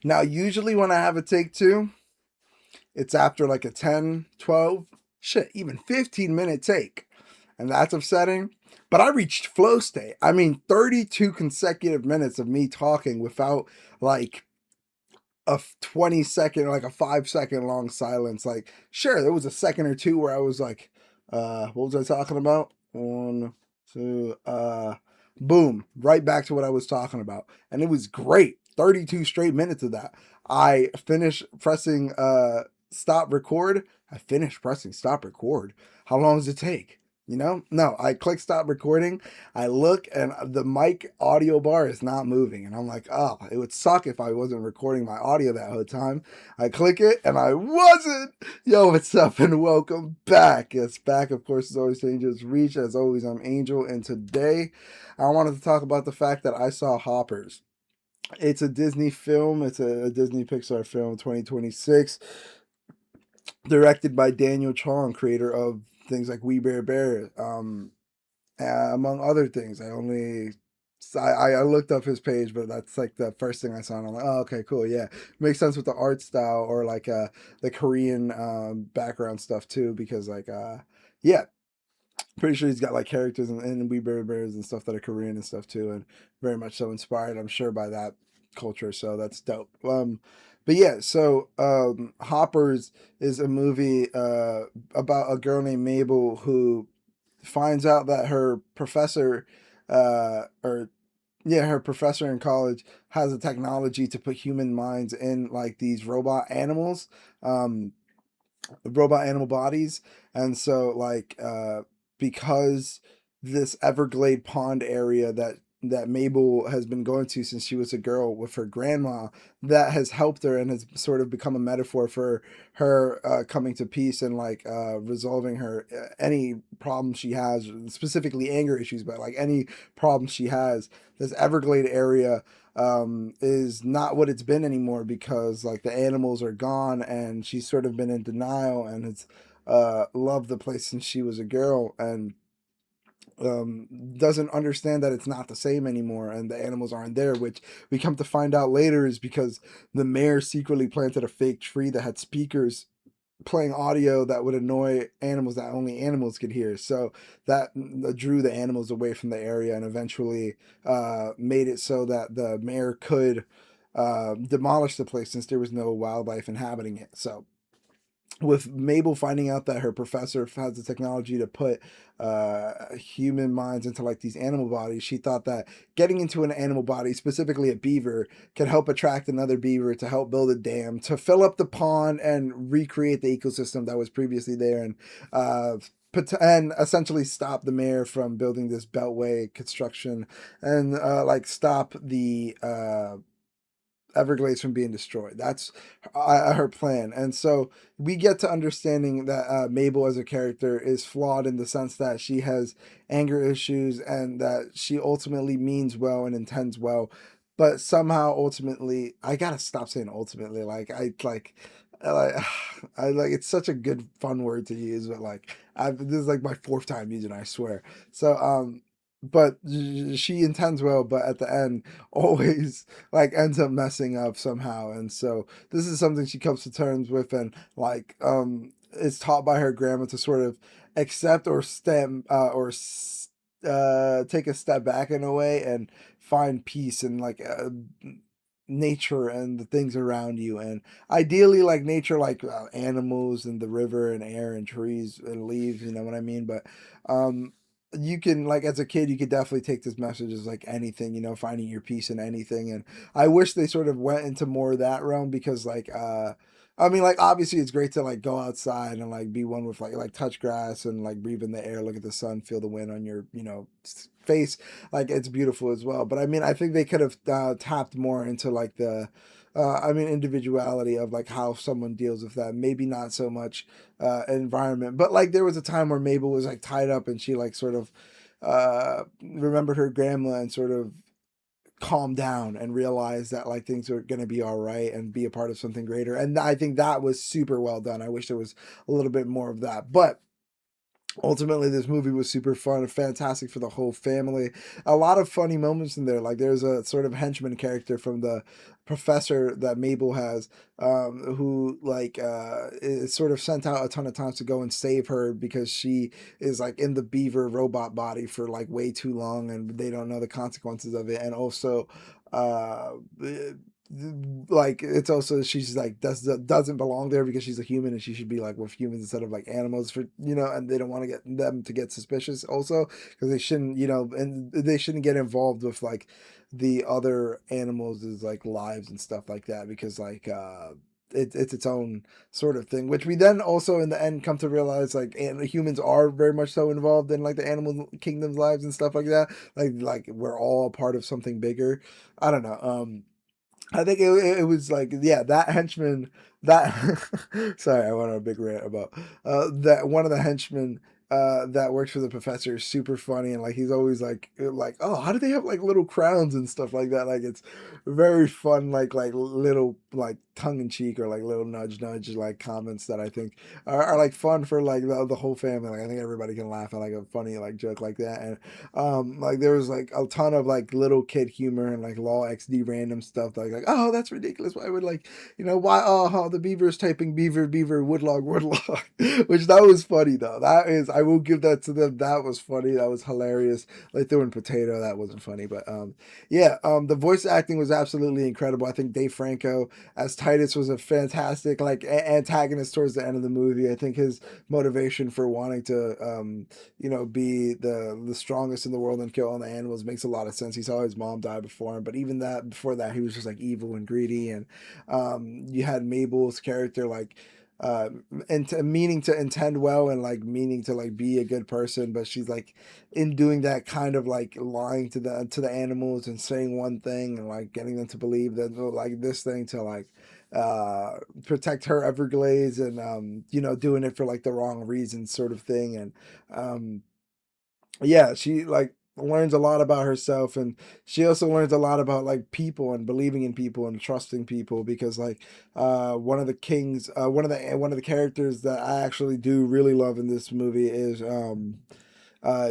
Now, usually when I have a take two, it's after like a 10, 12, shit, even 15-minute take. And that's upsetting. But I reached flow state. I mean, 32 consecutive minutes of me talking without like a 20-second or like a 5-second long silence. Like, sure, there was a second or two where I was like, what was I talking about? One, two, boom, right back to what I was talking about. And it was great. 32 straight minutes of that. I finished pressing stop record. I finished pressing stop record. How long does it take? You know? No, I click stop recording. I look and the mic audio bar is not moving. And I'm like, oh, it would suck if I wasn't recording my audio that whole time. I click it and I wasn't. Yo, what's up and welcome back. It's back, of course, as always, Angels Reach. As always, I'm Angel. And today I wanted to talk about the fact that I saw Hoppers. It's a Disney film. It's a Disney Pixar film, 2026, directed by Daniel Chong, creator of things like We Bear Bear, among other things. I looked up his page, but that's like the first thing I saw, and I'm like, oh, okay, cool, yeah, makes sense with the art style or like the Korean background stuff too, because like yeah, pretty sure he's got like characters in We Bear Bears and stuff that are Korean and stuff too, and very much so inspired, I'm sure, by that culture. So that's dope. But yeah, so Hoppers is a movie about a girl named Mabel who finds out that her professor, or yeah, her professor in college has a technology to put human minds in like these um, robot animal bodies, and so like because this Everglade Pond area that Mabel has been going to since she was a girl with her grandma, that has helped her and has sort of become a metaphor for her coming to peace and like resolving her any problems she has, specifically anger issues, but like any problems she has. This Everglade area is not what it's been anymore because like the animals are gone and she's sort of been in denial and has loved the place since she was a girl, and doesn't understand that it's not the same anymore and the animals aren't there, which we come to find out later is because the mayor secretly planted a fake tree that had speakers playing audio that would annoy animals that only animals could hear. So that drew the animals away from the area and eventually made it so that the mayor could demolish the place since there was no wildlife inhabiting it. So with Mabel finding out that her professor has the technology to put human minds into like these animal bodies, she thought that getting into an animal body, specifically a beaver, can help attract another beaver to help build a dam to fill up the pond and recreate the ecosystem that was previously there, uh, and essentially stop the mayor from building this beltway construction and like stop the Everglades from being destroyed. That's her plan. And so we get to understanding that Mabel as a character is flawed in the sense that she has anger issues and that she ultimately means well and intends well. But somehow, ultimately, I gotta stop saying ultimately. Like, I like it's such a good fun word to use, but like, this is like my fourth time using it, I swear. So, but she intends well, but at the end, always like ends up messing up somehow, and so this is something she comes to terms with, and like is taught by her grandma to sort of accept or take a step back in a way and find peace in like nature and the things around you, and ideally like nature, like animals and the river and air and trees and leaves, you know what I mean. But um you can, like, as a kid, you could definitely take this message as like anything, you know, finding your peace in anything. And I wish they sort of went into more of that realm because like I mean, like, obviously it's great to like go outside and like be one with like touch grass and like breathe in the air, look at the sun, feel the wind on your, you know, face. Like, it's beautiful as well. But I mean, I think they could have tapped more into like the I mean, individuality of like how someone deals with that. Maybe not so much environment, but like there was a time where Mabel was like tied up and she like sort of remembered her grandma and sort of calm down and realize that like things are going to be all right and be a part of something greater. And I think that was super well done. I wish there was a little bit more of that. But ultimately this movie was super fun and fantastic for the whole family. A lot of funny moments in there, like there's a sort of henchman character from the professor that Mabel has, who like is sort of sent out a ton of times to go and save her because she is like in the beaver robot body for like way too long and they don't know the consequences of it. And also uh like it's also she's like doesn't belong there because she's a human and she should be like with humans instead of like animals, for and they don't want to get them to get suspicious also because they shouldn't, and they shouldn't get involved with like the other animals' like lives and stuff like that because like it's its own sort of thing, which we then also in the end come to realize like humans are very much so involved in like the animal kingdom's lives and stuff like that, like we're all a part of something bigger. I don't know. I think it was like, yeah, that henchman that sorry, I went on a big rant about that one of the henchmen that works for the professor is super funny, and like he's always like, oh, how do they have like little crowns and stuff like that? Like it's very fun, like little like tongue in cheek or like little nudge like comments that I think are like fun for like the whole family. Like I think everybody can laugh at like a funny like joke like that. And like there was like a ton of like little kid humor and like law XD random stuff like oh, that's ridiculous, why would like why oh the beaver is typing beaver woodlog which that was funny though. That is, I will give that to them, that was funny, that was hilarious. Like throwing potato, that wasn't funny, but yeah, the voice acting was absolutely incredible. I think Dave Franco as Titus was a fantastic like antagonist towards the end of the movie. I think his motivation for wanting to be the strongest in the world and kill all the animals makes a lot of sense. He saw his mom die before him, but even that before that, he was just like evil and greedy. And you had Mabel's character like and meaning to intend well and like meaning to like be a good person, but she's like in doing that kind of like lying to the animals and saying one thing and like getting them to believe that like this thing to like protect her Everglades and doing it for like the wrong reasons sort of thing. And um yeah, she like learns a lot about herself, and she also learns a lot about like people and believing in people and trusting people because like one of the kings one of the characters that I actually do really love in this movie is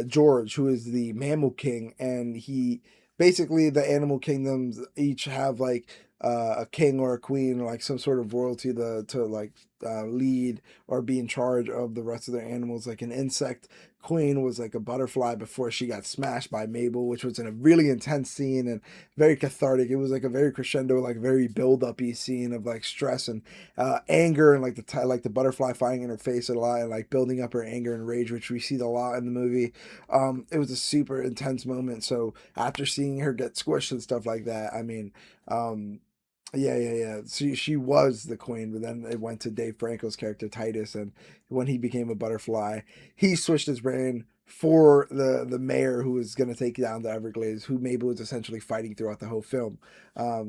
George, who is the mammal king, and he basically the animal kingdoms each have like a king or a queen, or like some sort of royalty to like lead or be in charge of the rest of their animals. Like an insect queen was like a butterfly before she got smashed by Mabel, which was in a really intense scene and very cathartic. It was like a very crescendo, like very build uppy scene of like stress and anger and like like the butterfly flying in her face a lot and like building up her anger and rage, which we see a lot in the movie. It was a super intense moment. So after seeing her get squished and stuff like that, I mean, um, yeah. She was the queen, but then it went to Dave Franco's character Titus, and when he became a butterfly, he switched his brain for the mayor who was going to take down the Everglades, who Mabel was essentially fighting throughout the whole film.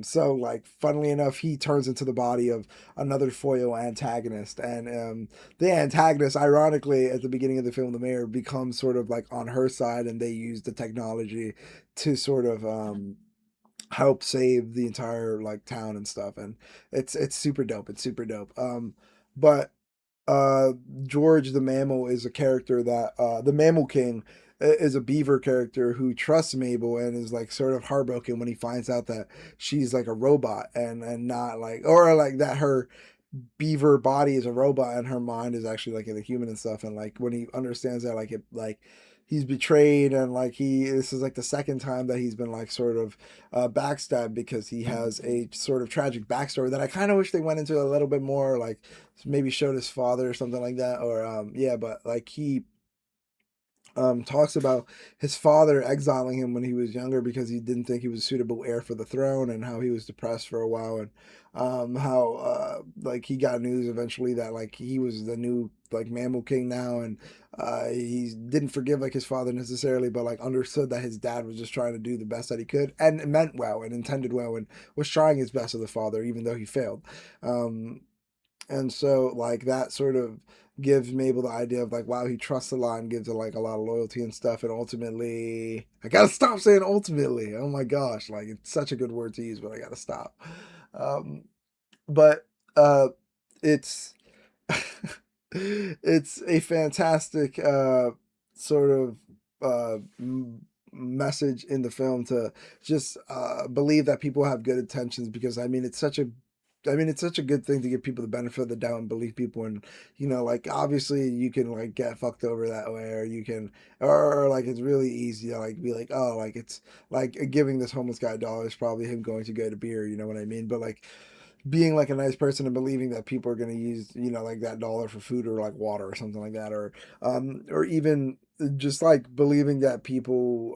So like, funnily enough, he turns into the body of another foil antagonist, and the antagonist, ironically, at the beginning of the film, the mayor becomes sort of like on her side, and they use the technology to sort of help save the entire like town and stuff. And it's super dope. It's super dope. But uh George the mammal is a character that the mammal king is a beaver character who trusts Mabel and is like sort of heartbroken when he finds out that she's like a robot and not like, or like that her beaver body is a robot and her mind is actually like in a human and stuff. And like when he understands that, like it like he's betrayed, and like this is like the second time that he's been like sort of backstabbed because he has a sort of tragic backstory that I kind of wish they went into a little bit more, like maybe showed his father or something like that. Or yeah, but like he talks about his father exiling him when he was younger because he didn't think he was a suitable heir for the throne, and how he was depressed for a while, and how like he got news eventually that like he was the new like mammal king now, and he didn't forgive like his father necessarily, but like understood that his dad was just trying to do the best that he could and meant well and intended well and was trying his best as a father even though he failed. Um, and so like that sort of gives Mabel the idea of like, wow, he trusts a lot and gives her like a lot of loyalty and stuff. And ultimately, I gotta stop saying ultimately. Oh my gosh, like it's such a good word to use, but I gotta stop. But uh it's It's a fantastic sort of message in the film to just believe that people have good intentions, because I mean it's such a good thing to give people the benefit of the doubt and believe people. And like, obviously you can like get fucked over that way, or you can, or like it's really easy to like be like, oh, like it's like giving this homeless guy $1 probably him going to get a beer, you know what I mean? But like being like a nice person and believing that people are going to use like that $1 for food or like water or something like that, or even just like believing that people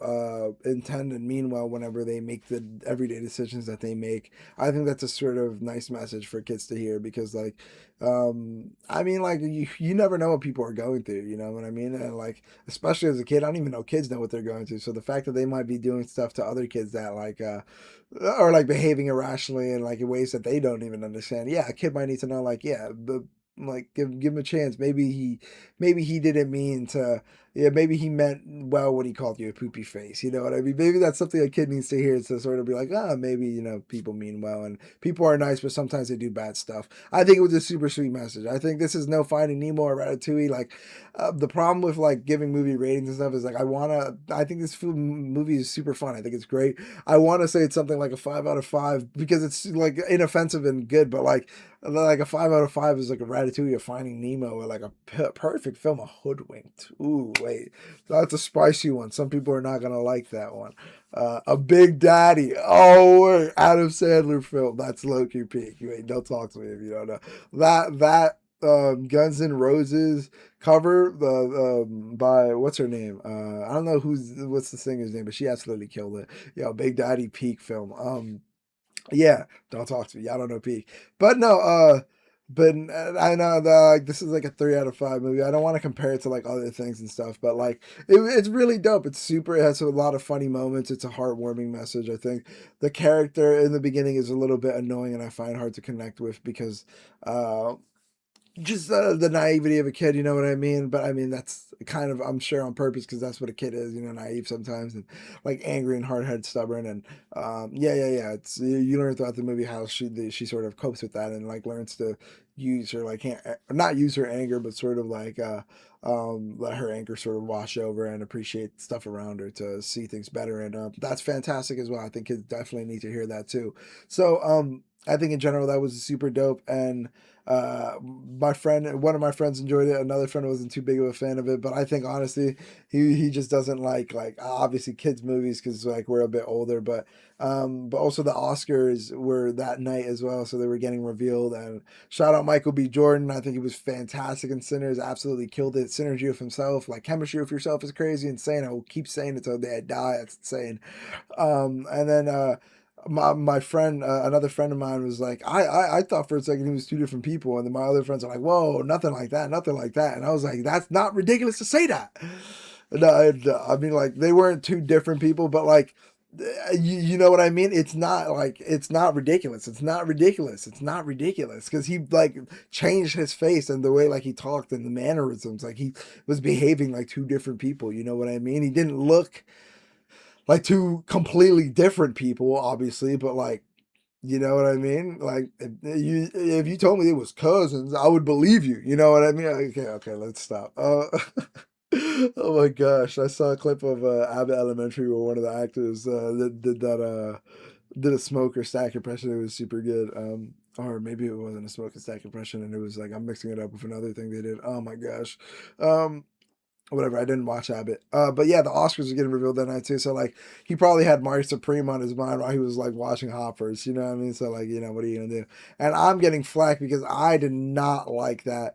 intend and mean well whenever they make the everyday decisions that they make. I think that's a sort of nice message for kids to hear, because like I mean, like you never know what people are going through, you know what I mean? And like, especially as a kid, I don't even know kids know what they're going through. So the fact that they might be doing stuff to other kids that like or like behaving irrationally in like in ways that they don't even understand. Yeah, a kid might need to know, like, yeah, but like give him a chance. Maybe he didn't mean to. Yeah, maybe he meant well when he called you a poopy face. You know what I mean? Maybe that's something a kid needs to hear, to sort of be like, ah, maybe people mean well and people are nice, but sometimes they do bad stuff. I think it was a super sweet message. I think this is no Finding Nemo or Ratatouille. Like, the problem with like giving movie ratings and stuff is like I think this movie is super fun. I think it's great. I want to say it's something like a 5 out of 5 because it's like inoffensive and good, but like a 5 out of 5 is like a Ratatouille, a Finding Nemo, or like a perfect film, a Hoodwinked. Ooh, wait, that's a spicy one. Some people are not gonna like that one. A Big Daddy. Oh, wait, Adam Sandler film. That's low key peak. Wait, don't talk to me if you don't know that. Guns N' Roses cover the by what's her name? I don't know what's the singer's name, but she absolutely killed it. Yo, Big Daddy peak film. Yeah, don't talk to me. I don't know peak, but no. But I know that like, this is like a 3 out of 5 movie. I don't want to compare it to like other things and stuff, but like it's really dope. It's super. It has a lot of funny moments. It's a heartwarming message. I think the character in the beginning is a little bit annoying, and I find hard to connect with because uh, just the naivety of a kid, you know what I mean? But I mean, that's kind of, I'm sure, on purpose, because that's what a kid is, naive sometimes, and like angry and hard headed, stubborn. And yeah. It's you learn throughout the movie how she sort of copes with that and like learns to use her like not use her anger, but sort of like let her anger sort of wash over and appreciate stuff around her to see things better. And that's fantastic as well. I think kids definitely need to hear that too. So I think in general that was super dope. And one of my friends enjoyed it. Another friend wasn't too big of a fan of it, but I think honestly, he just doesn't like obviously kids movies because like we're a bit older, but also the Oscars were that night as well, so they were getting revealed. And shout out Michael B. Jordan. I think he was fantastic in Sinners. Absolutely killed it. Synergy with himself, like chemistry with yourself, is crazy, insane. I will keep saying it till the day I die. It's insane. And then my friend, another friend of mine was like, I thought for a second he was two different people, and then my other friends are like, whoa, nothing like that, nothing like that, and I was like, that's not ridiculous to say that. No, I mean, like they weren't two different people, but like you know what I mean? It's not like it's not ridiculous. It's not ridiculous. It's not ridiculous because he like changed his face and the way like he talked and the mannerisms, like he was behaving like two different people. You know what I mean? He didn't look like two completely different people, obviously, but like, you know what I mean? Like, if you told me it was cousins, I would believe you. You know what I mean? Okay, let's stop. Oh my gosh, I saw a clip of Abbott Elementary where one of the actors that did that did a smoker stack impression. It was super good. Or maybe it wasn't a smoker stack impression, and it was like I'm mixing it up with another thing they did. Oh my gosh. Um, Whatever. I didn't watch Abbott. But yeah, the Oscars are getting revealed that night too. So like, he probably had Marty Supreme on his mind while he was like watching Hoppers. You know what I mean? So like, what are you gonna do? And I'm getting flack because I did not like that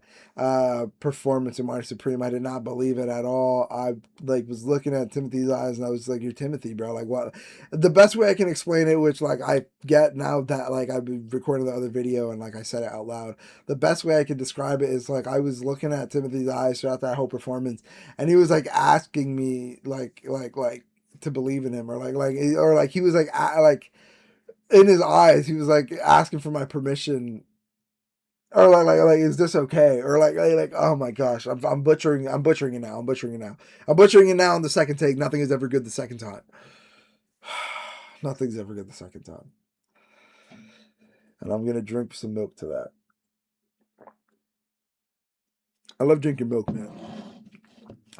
performance of Marty Supreme. I did not believe it at all. I like was looking at Timothy's eyes and I was like, "You're Timothy, bro." Like what? The best way I can explain it, which like I get now that like I've been recording the other video and like I said it out loud. The best way I can describe it is like I was looking at Timothy's eyes throughout that whole performance, and he was like asking me like to believe in him, or like he was like in his eyes he was like asking for my permission, or like is this okay, or like oh my gosh, I'm butchering it now, I'm butchering it now on the second take. Nothing is ever good the second time. Nothing's ever good the second time, and I'm gonna drink some milk to that. I love drinking milk, man.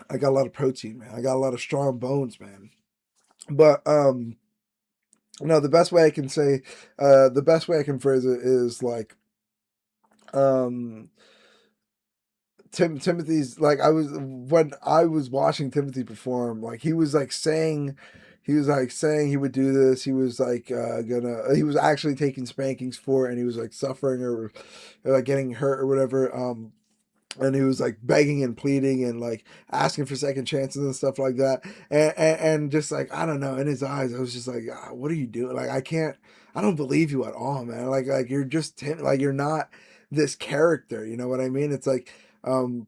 I got a lot of protein, man. I got a lot of strong bones, man. But no, the best way I can say, the best way I can phrase it is like, um, Timothy's like I was when I was watching Timothy perform, like he was like saying he would do this. He was like he was actually taking spankings for it, and he was like suffering or like getting hurt or whatever. And he was like begging and pleading and like asking for second chances and stuff like that. And just like, I don't know, in his eyes, I was just like, what are you doing? Like, I don't believe you at all, man. Like you're just like you're not this character. You know what I mean? It's like, um,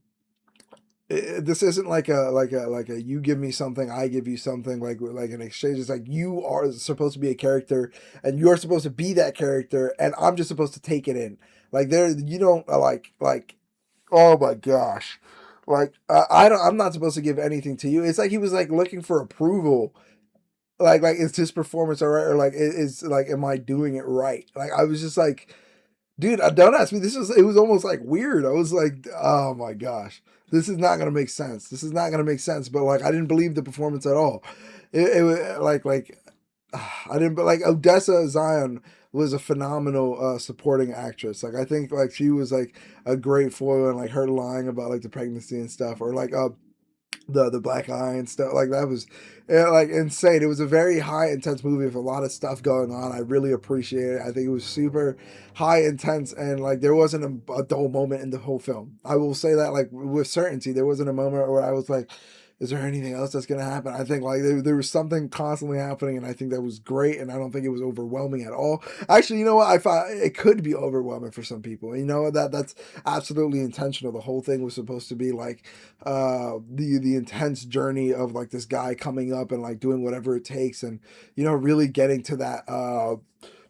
this isn't like a you give me something, I give you something, like an exchange. It's like you are supposed to be a character and you're supposed to be that character and I'm just supposed to take it in. Like there you don't like oh my gosh. Like I'm not supposed to give anything to you. It's like he was like looking for approval. Like is his performance all right, or like is like am I doing it right? Like I was just like, dude, don't ask me. It was almost like weird. I was like, oh my gosh, this is not gonna make sense. This is not gonna make sense. But like, I didn't believe the performance at all. It was like I didn't. But like Odessa Zion was a phenomenal supporting actress. Like I think like she was like a great foil, and like her lying about like the pregnancy and stuff, or like the black eye and stuff like that was like insane. It was a very high intense movie with a lot of stuff going on. I really appreciate it. I think it was super high intense and like there wasn't a dull moment in the whole film. I will say that like with certainty there wasn't a moment where I was like, is there anything else that's gonna happen? I think like there was something constantly happening and I think that was great and I don't think it was overwhelming at all. Actually, you know what, I thought it could be overwhelming for some people. You know that's absolutely intentional. The whole thing was supposed to be like the intense journey of like this guy coming up and like doing whatever it takes and you know really getting to that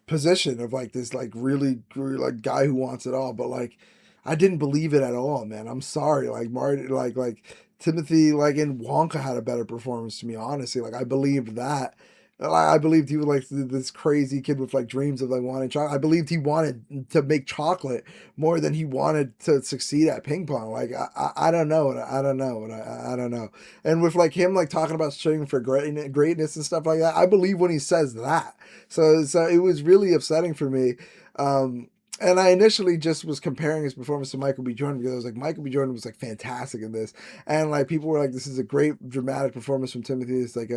position of like this like really like guy who wants it all. But like I didn't believe it at all, man. I'm sorry. Like Martin, like Timothy, like in Wonka had a better performance to me, honestly. Like I believed that. I believed he was like this crazy kid with like dreams of like wanting chocolate. I believed he wanted to make chocolate more than he wanted to succeed at ping pong. Like I don't know, I don't know, I don't know. And with like him like talking about shooting for greatness and stuff like that, I believe when he says that. So it was really upsetting for me. Um, and I initially just was comparing his performance to Michael B. Jordan because I was like, Michael B. Jordan was like fantastic in this, and like people were like, this is a great dramatic performance from Timothy. It's like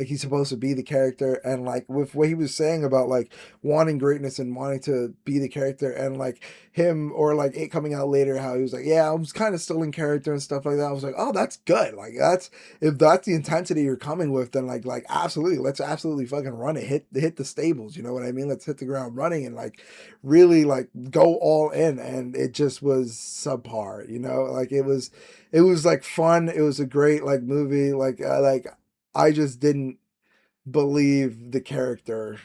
he's supposed to be the character, and like with what he was saying about like wanting greatness and wanting to be the character, and like him or like it coming out later how he was like, yeah, I was kind of still in character and stuff like that. I was like, oh, that's good. Like that's if that's the intensity you're coming with, then like absolutely, let's absolutely fucking run it. Hit the stables. You know what I mean? Let's hit the ground running and like really like go all in. And it just was subpar. You know, like it was like fun. It was a great like movie. Like I just didn't believe the character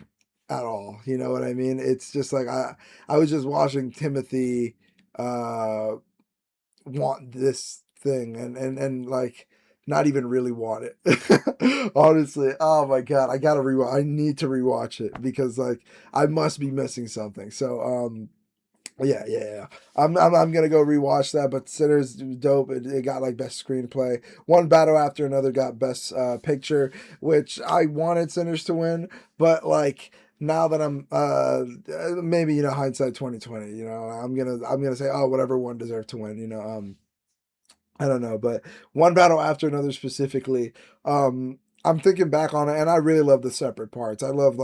at all. You know what I mean? It's just like I was just watching Timothy uh want this thing and like not even really want it. Honestly, oh my god, I gotta rewatch. I need to rewatch it because like I must be missing something. So yeah. I'm gonna go rewatch that. But Sinners was dope. It got like best screenplay. One battle after another got best picture, which I wanted Sinners to win, but like now that I'm maybe you know hindsight 2020. You know I'm gonna say oh whatever one deserved to win. You know I don't know, but one battle after another specifically. I'm thinking back on it, and I really love the separate parts. I love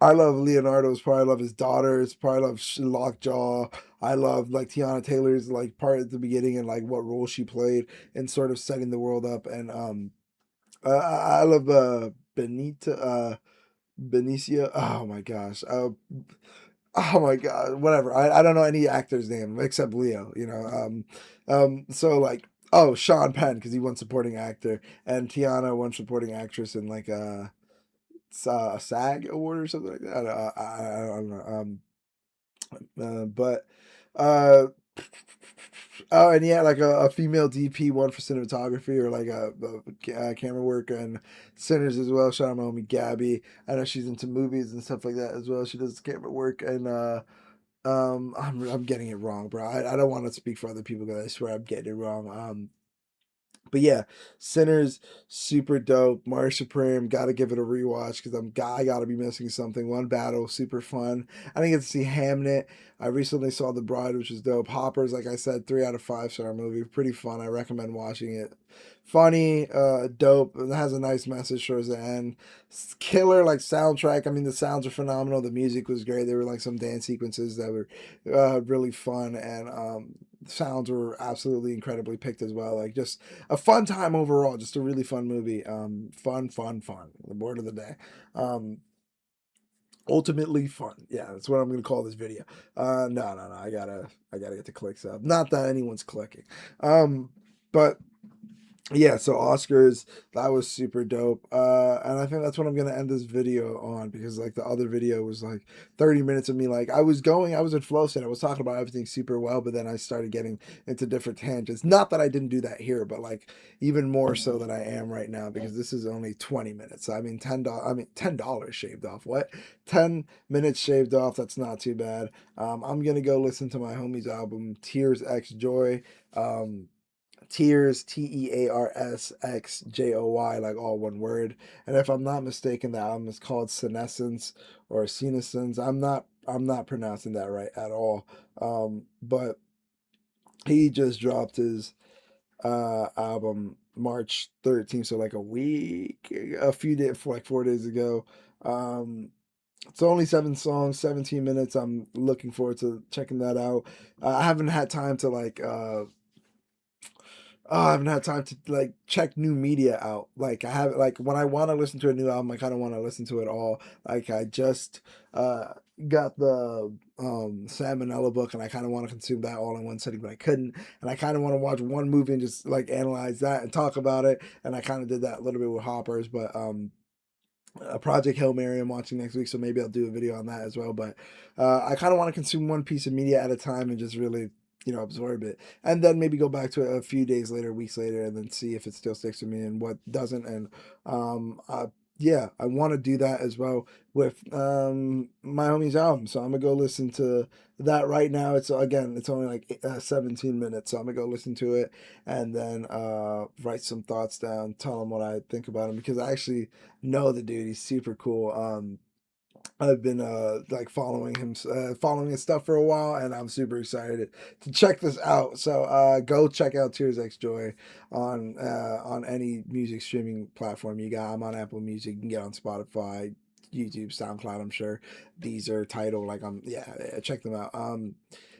Leonardo's part. I love his daughters. Part. I love Lockjaw. I love like Tiana Taylor's like part at the beginning and like what role she played in sort of setting the world up. And I love Benicia. Oh my gosh. Oh my god. Whatever. I don't know any actor's name except Leo. You know. So like oh Sean Penn because he won supporting actor and Tiana won supporting actress in like a SAG award or something like that. I don't know. But uh, oh, and yeah, like a female DP one for cinematography or like a camera work and Sinners as well. Shout out my homie Gabby. I know she's into movies and stuff like that as well. She does camera work and I'm getting it wrong, bro. I don't want to speak for other people because I swear I'm getting it wrong. But yeah, Sinners, super dope. Mario Supreme, gotta give it a rewatch because I gotta be missing something. One Battle, super fun. I didn't get to see Hamnet. I recently saw The Bride, which was dope. Hoppers, like I said, 3 out of 5 star movie, pretty fun. I recommend watching it. Funny, dope. It has a nice message towards the end. Killer, like soundtrack. I mean, the sounds are phenomenal. The music was great. There were like some dance sequences that were really fun, and sounds were absolutely incredibly picked as well. Like just a fun time overall. Just a really fun movie. Fun, fun, fun. The word of the day. Ultimately fun. Yeah, that's what I'm gonna call this video. No. I gotta get the clicks up. Not that anyone's clicking. But yeah, so Oscars, that was super dope. And I think that's what I'm gonna end this video on because like the other video was like 30 minutes of me like I was in flow state. I was talking about everything super well, but then I started getting into different tangents. Not that I didn't do that here, but like even more so than I am right now because this is only 20 minutes. I mean $10 shaved off. What? 10 minutes shaved off, that's not too bad. I'm gonna go listen to my homie's album, Tears X Joy. Tears, TearsXJoy, like all one word. And if I'm not mistaken, the album is called Senescence or Senescence. I'm not pronouncing that right at all. But he just dropped his album March 13th, so like a few days, like 4 days ago. It's only 7 songs, 17 minutes. I'm looking forward to checking that out. I haven't had time to like I haven't had time to like check new media out. Like I have like when I want to listen to a new album, I kind of want to listen to it all. Like I just uh got the Salmonella book and I kind of want to consume that all in one sitting, but I couldn't. And I kind of want to watch one movie and just like analyze that and talk about it. And I kind of did that a little bit with Hoppers, but Project Hail Mary I'm watching next week, so maybe I'll do a video on that as well. But I kind of want to consume one piece of media at a time and just really, absorb it, and then maybe go back to it a few days later, weeks later, and then see if it still sticks with me and what doesn't. And yeah, I want to do that as well with my homie's album. So I'm gonna go listen to that right now. It's only like 17 minutes, so I'm gonna go listen to it and then write some thoughts down, tell him what I think about him because I actually know the dude. He's super cool. I've been like following his stuff for a while, and I'm super excited to check this out. So go check out Tears X Joy on any music streaming platform you got. I'm on Apple Music. You can get on Spotify, YouTube, SoundCloud. I'm sure Deezer, Tidal. Like yeah, check them out.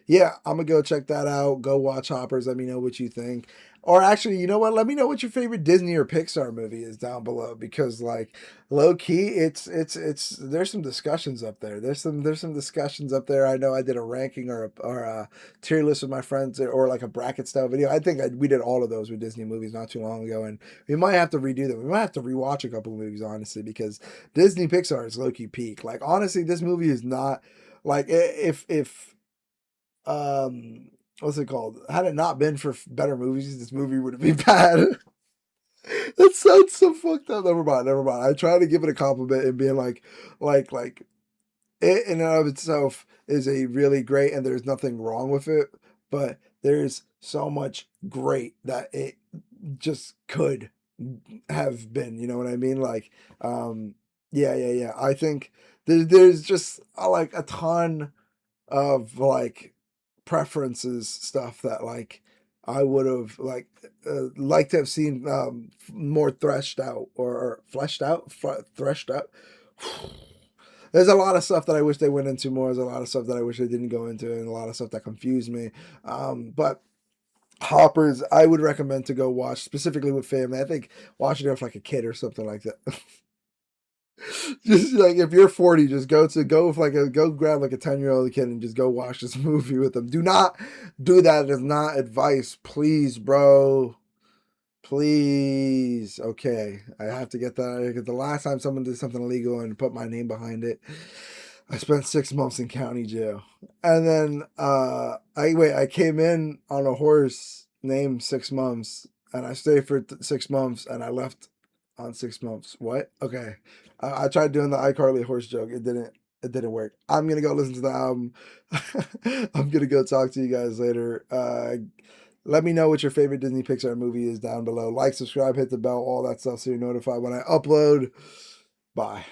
Yeah, I'm gonna go check that out. Go watch Hoppers. Let me know what you think. Or actually, you know what? Let me know what your favorite Disney or Pixar movie is down below because like low key, it's there's some discussions up there. There's some discussions up there. I know I did a ranking or a tier list with my friends or like a bracket style video. I think we did all of those with Disney movies not too long ago, and we might have to redo them. We might have to rewatch a couple movies honestly because Disney Pixar is low key peak. Like honestly, this movie is not like if what's it called? Had it not been for better movies, this movie would be bad. That sounds so fucked up. Never mind, never mind. I try to give it a compliment and being like it in and of itself is a really great, and there's nothing wrong with it, but there's so much great that it just could have been. You know what I mean? Like, yeah. I think there's just like a ton of like preferences stuff that like I would have liked to have seen more threshed out or fleshed out, threshed out. There's a lot of stuff that I wish they went into more. There's a lot of stuff that I wish they didn't go into, and a lot of stuff that confused me. But Hoppers, I would recommend to go watch specifically with family. I think watching it with like a kid or something like that. Just like if you're 40, just go with go grab like a 10-year-old kid and just go watch this movie with them. Do not do that. It is not advice. Please, bro. Please. Okay. I have to get that because the last time someone did something illegal and put my name behind it, I spent 6 months in county jail. And then I came in on a horse named 6 months and I stayed for 6 months and I left on 6 months. What? Okay. I tried doing the iCarly horse joke. It didn't work. I'm gonna go listen to the album. I'm gonna go talk to you guys later. Let me know what your favorite Disney Pixar movie is down below. Like, subscribe, hit the bell, all that stuff so you're notified when I upload. Bye.